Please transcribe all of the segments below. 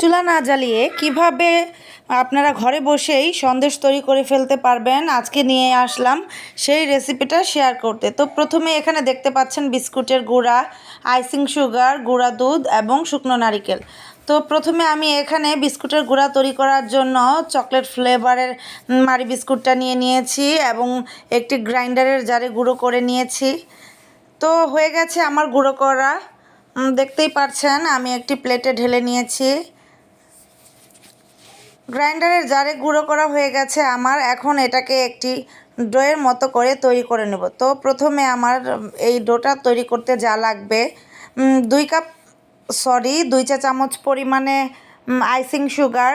চুলা না জ্বালিয়ে কিভাবে আপনারা ঘরে বসেই সন্দেশ তৈরি করে ফেলতে পারবেন আজকে নিয়ে আসলাম সেই রেসিপিটা শেয়ার করতে। তো প্রথমে এখানে দেখতে পাচ্ছেন বিস্কুটের গুঁড়া, আইসিং সুগার, গুঁড়া দুধ এবং শুকনো নারিকেল। তো প্রথমে আমি এখানে বিস্কুটের গুঁড়া তৈরি করার জন্য চকলেট ফ্লেভারের মারি বিস্কুটটা নিয়ে নিয়েছি এবং একটি গ্রাইন্ডারের জারে গুঁড়ো করে নিয়েছি। তো হয়ে গেছে আমার গুঁড়ো করা, দেখতেই পাচ্ছেন আমি একটি প্লেটে ঢেলে নিয়েছি। গ্রাইন্ডারের জারে গুঁড়ো করা হয়ে গেছে আমার। এখন এটাকে একটি ডোয়ের মতো করে তৈরি করে নেব। তো প্রথমে আমার এই ডোটা তৈরি করতে যা লাগবে 2 চা চামচ পরিমাণে আইসিং সুগার।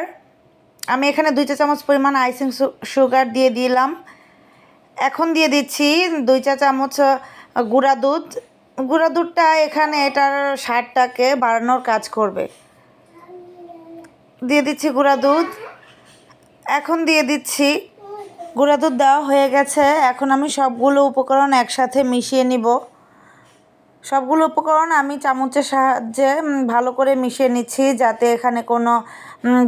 আমি এখানে 2 চা চামচ পরিমাণ আইসিং সুগার দিয়ে দিলাম। এখন দিয়ে দিচ্ছি 2 চা চামচ গুঁড়া দুধ। গুঁড়া দুধটা এখানে এটার স্বাদটাকে বাড়ানোর কাজ করবে। দিয়ে দিচ্ছি গুঁড়া দুধ। এখন দিয়ে দিচ্ছি গুঁড়া দুধ দেওয়া হয়ে গেছে। এখন আমি সবগুলো উপকরণ একসাথে মিশিয়ে নিব। সবগুলো উপকরণ আমি চামচের সাহায্যে ভালো করে মিশিয়ে নিচ্ছি, যাতে এখানে কোনো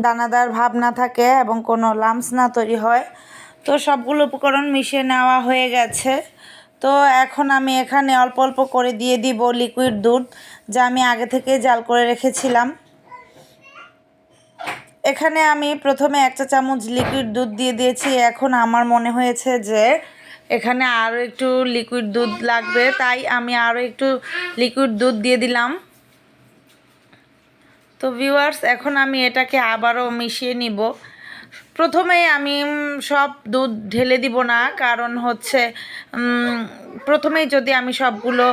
দানাদার ভাব না থাকে এবং কোনো লাম্পস না তৈরি হয়। তো সবগুলো উপকরণ মিশিয়ে নেওয়া হয়ে গেছে। তো এখন আমি এখানে অল্প অল্প করে দিয়ে দিব লিকুইড দুধ, যা আমি আগে থেকে জাল করে রেখেছিলাম। এখানে আমি প্রথমে 1 চা চামচ লিকুইড দুধ দিয়ে দিয়েছি। এখন আমার মনে হয়েছে যে এখানে আরও একটু লিকুইড দুধ লাগবে, তাই আমি আরও একটু লিকুইড দুধ দিয়ে দিলাম। তো ভিউয়ার্স, এখন আমি এটাকে আবারও মিশিয়ে নিব। প্রথমেই আমি সব দুধ ঢেলে দিব না, কারণ হচ্ছে প্রথমেই যদি আমি সবগুলো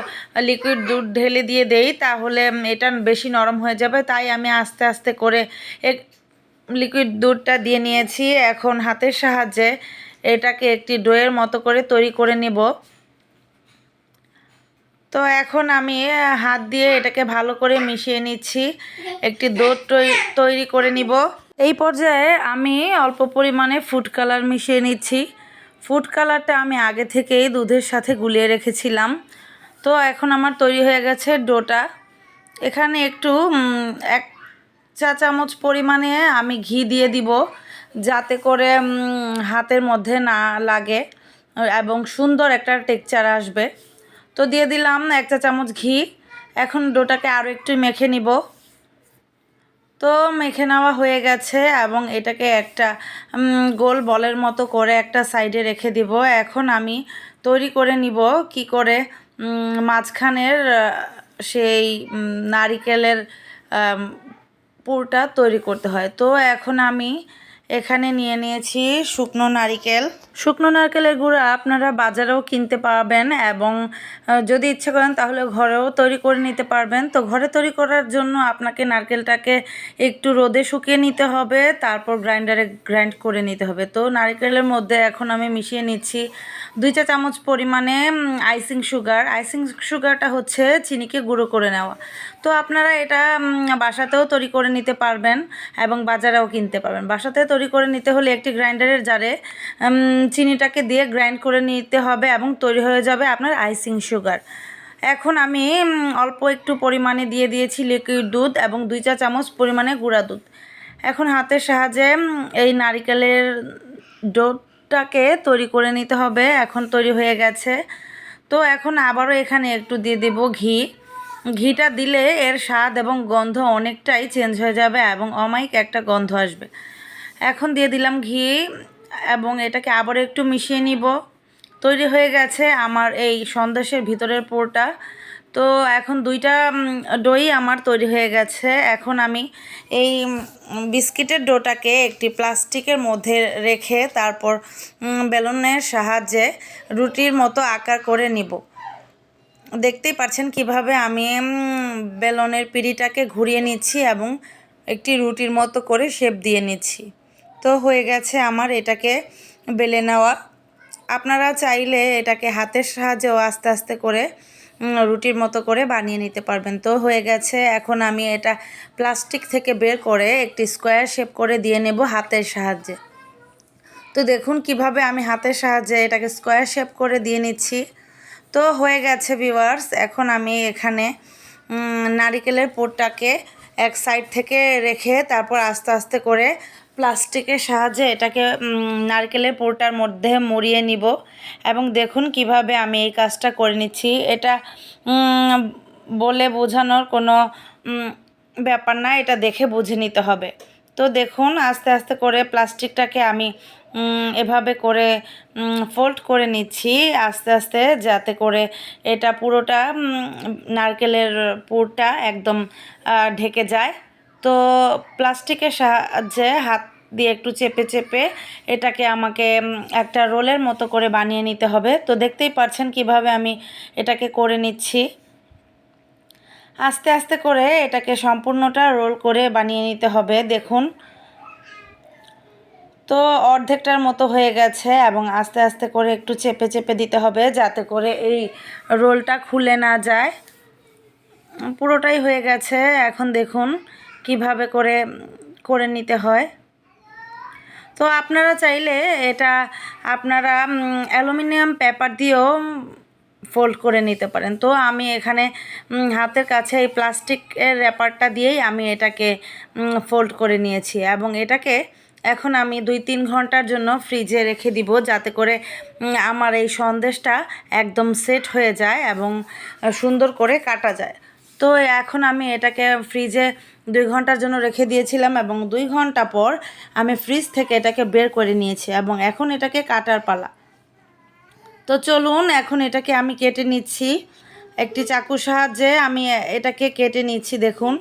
লিকুইড দুধ ঢেলে দিয়ে দেই তাহলে এটা বেশি নরম হয়ে যাবে। তাই আমি আস্তে আস্তে করে লিকুইড দুধটা দিয়ে নিয়েছি। এখন হাতের সাহায্যে এটাকে একটি ডোয়ের মতো করে তৈরি করে নেব। তো এখন আমি হাত দিয়ে এটাকে ভালো করে মিশিয়ে নিচ্ছি, একটি ডো তৈরি করে নিব। এই পর্যায়ে আমি অল্প পরিমাণে ফুড কালার মিশিয়ে নিচ্ছি। ফুড কালারটা আমি আগে থেকেই দুধের সাথে গুলিয়ে রেখেছিলাম। তো এখন আমার তৈরি হয়ে গেছে ডোটা। এখানে একটু 1 চা চামচ পরিমাণে আমি ঘি দিয়ে দিব, যাতে করে হাতের মধ্যে না লাগে এবং সুন্দর একটা টেক্সচার আসবে। তো দিয়ে দিলাম 1 চা চামচ ঘি। এখন ডোটাকে আরও একটু মেখে নিব। তো মেখে নেওয়া হয়ে গেছে এবং এটাকে একটা গোল বলের মতো করে একটা সাইডে রেখে দিব। এখন আমি তৈরি করে নিব কি করে মাঝখানের সেই নারিকেলের পুরটা তৈরি করতে হয়। তো এখন আমি এখানে নিয়ে নিয়েছি শুকনো নারকেল। শুকনো নারকেলের গুঁড়া আপনারা বাজারেও কিনতে পারবেন এবং যদি ইচ্ছে করেন তাহলে ঘরেও তৈরি করে নিতে পারবেন। তো ঘরে তৈরি করার জন্য আপনাকে নারকেলটাকে একটু রোদে শুকিয়ে নিতে হবে, তারপর গ্রাইন্ডারে গ্রাইন্ড করে নিতে হবে। তো নারকেলের মধ্যে এখন আমি মিশিয়ে নিচ্ছি 2 চা চামচ পরিমাণে আইসিং সুগার। আইসিং সুগারটা হচ্ছে চিনিকে গুঁড়ো করে নেওয়া। তো আপনারা এটা বাসাতেও তৈরি করে নিতে পারবেন এবং বাজারেও কিনতে পারবেন। বাসাতে তৈরি করে নিতে হলে একটি গ্রাইন্ডারের জারে চিনিটাকে দিয়ে গ্রাইন্ড করে নিতে হবে এবং তৈরি হয়ে যাবে আপনার আইসিং সুগার। এখন আমি অল্প একটু পরিমাণে দিয়ে দিয়েছি লিকুইড দুধ এবং 2 চা চামচ পরিমাণে গুঁড়া দুধ। এখন হাতের সাহায্যে এই নারিকেলের ডোটাকে তৈরি করে নিতে হবে। এখন তৈরি হয়ে গেছে। তো এখন আবারও এখানে একটু দিয়ে দেব ঘি। ঘিটা দিলে এর স্বাদ এবং গন্ধ অনেকটাই চেঞ্জ হয়ে যাবে এবং অমায়িক একটা গন্ধ আসবে। এখন দিয়ে দিলাম ঘি এবং এটাকে আবার একটু মিশিয়ে নিব। তৈরি হয়ে গেছে আমার এই সন্দেশের ভিতরের পুরটা। তো এখন 2টা ডোই আমার তৈরি হয়ে গেছে। এখন আমি এই বিস্কিটের ডোটাকে একটি প্লাস্টিকের মধ্যে রেখে তারপর বেলুনের সাহায্যে রুটির মতো আকার করে নিব। দেখতেই পাচ্ছেন কিভাবে আমি বেলনের পিঁড়িটাকে ঘুরিয়ে নিচ্ছি এবং একটি রুটির মতো করে শেপ দিয়ে নিচ্ছি। তো হয়ে গেছে আমার এটাকে বেলে নেওয়া। আপনারা চাইলে এটাকে হাতের সাহায্যেও আস্তে আস্তে করে রুটির মতো করে বানিয়ে নিতে পারবেন। তো হয়ে গেছে। এখন আমি এটা প্লাস্টিক থেকে বের করে একটি স্কোয়ার শেপ করে দিয়ে নেব হাতের সাহায্যে। তো দেখুন কিভাবে আমি হাতের সাহায্যে এটাকে স্কোয়ার শেপ করে দিয়ে নিচ্ছি। তো হয়ে গেছে ভিউয়ার্স। এখন আমি এখানে নারিকেলের পুরটাকে এক সাইড থেকে রেখে তারপর আস্তে আস্তে করে প্লাস্টিকের সাহায্যে এটাকে নারকেলের পুরটার মধ্যে মুড়িয়ে নিব। এবং দেখুন কিভাবে আমি এই কাজটা করে নিচ্ছি। এটা বলে বোঝানোর কোনো ব্যাপার না, এটা দেখে বুঝে নিতে হবে। তো দেখুন আস্তে আস্তে করে প্লাস্টিকটাকে আমি এভাবে করে ফোল্ড করে নিচ্ছি আস্তে আস্তে, যাতে করে এটা পুরোটা নারকেলের পুরটা একদম ঢেকে যায়। তো প্লাস্টিকের সাহায্যে হাত দিয়ে একটু চেপে চেপে এটাকে আমাকে একটা রোলের মতো করে বানিয়ে নিতে হবে। তো দেখতেই পাচ্ছেন কিভাবে আমি এটাকে করে নিচ্ছি। আস্তে আস্তে করে এটাকে সম্পূর্ণটা রোল করে বানিয়ে নিতে হবে। দেখুন তো অর্ধেকটার মতো হয়ে গেছে এবং আস্তে আস্তে করে একটু চেপে চেপে দিতে হবে যাতে করে এই রোলটা খুলে না যায়। পুরোটাই হয়ে গেছে। এখন দেখুন কিভাবে করে করে নিতে হয়। তো আপনারা চাইলে এটা আপনারা অ্যালুমিনিয়াম পেপার দিয়েও ফোল্ড করে নিতে পারেন। তো আমি এখানে হাতের কাছে এই প্লাস্টিকের র্যাপারটা দিয়েই আমি এটাকে ফোল্ড করে নিয়েছি এবং এটাকে এখন আমি 2-3 ঘন্টার জন্য ফ্রিজে রেখে দিব, যাতে করে আমার এই সন্দেশটা একদম সেট হয়ে যায় এবং সুন্দর করে কাটা যায়। তো এখন আমি এটাকে ফ্রিজে 2 ঘন্টার জন্য রেখে দিয়েছিলাম এবং 2 ঘন্টা পর আমি ফ্রিজ থেকে এটাকে বের করে নিয়েছি এবং এখন এটাকে কাটার পালা। তো চলুন এখন এটাকে আমি কেটে নিচ্ছি। একটি চাকুর সাহায্যে আমি এটাকে কেটে নিচ্ছি। দেখুন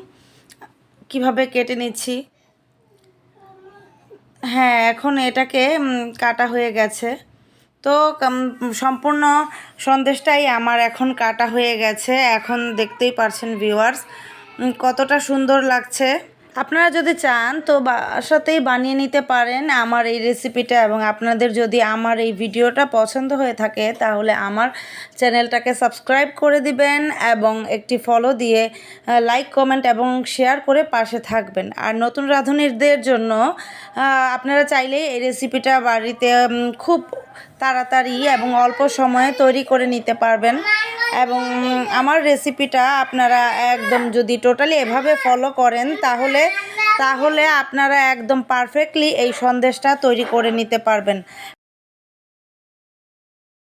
কিভাবে কেটে নিচ্ছি। হ্যাঁ, এখন এটাকে কাটা হয়ে গেছে। তো সম্পূর্ণ সন্দেশটাই আমার এখন কাটা হয়ে গেছে। এখন দেখতেই পারছেন ভিউয়ার্স কতটা সুন্দর লাগছে। আপনারা যদি চান তো বাসাতেই বানিয়ে নিতে পারেন আমার এই রেসিপিটা। এবং আপনাদের যদি আমার এই ভিডিওটা পছন্দ হয়ে থাকে তাহলে আমার চ্যানেলটাকে সাবস্ক্রাইব করে দিবেন এবং একটি ফলো দিয়ে লাইক কমেন্ট এবং শেয়ার করে পাশে থাকবেন। আর নতুন রাঁধুনিদের জন্য আপনারা চাইলে এই রেসিপিটা বাড়িতে খুব তাড়াতাড়ি এবং অল্প সময়ে তৈরি করে নিতে পারবেন। এবং আমার রেসিপিটা আপনারা একদম যদি টোটালি এভাবে ফলো করেন তাহলে আপনারা একদম পারফেক্টলি এই সন্দেশটা তৈরি করে নিতে পারবেন।